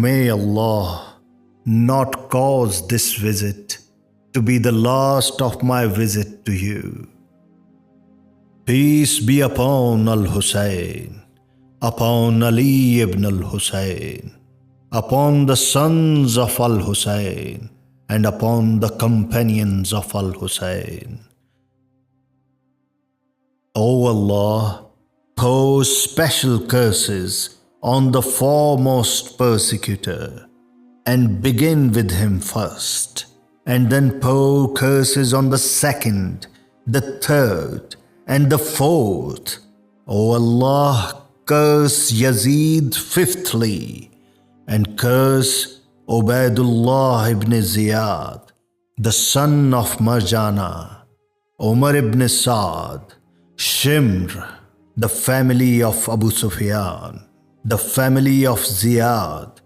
May Allah not cause this visit to be the last of my visit to you. Peace be upon Al-Hussein, upon Ali ibn Al-Hussein, upon the sons of Al-Hussein, and upon the companions of Al-Hussein. O Allah, pour special curses on the foremost persecutor, and begin with him first, and then pour curses on the second, the third, and the fourth. O Allah, curse Yazid fifthly, and curse Ubaidullah ibn Ziyad, the son of Marjana, Umar ibn Saad, Shimr, the family of Abu Sufyan, the family of Ziyad,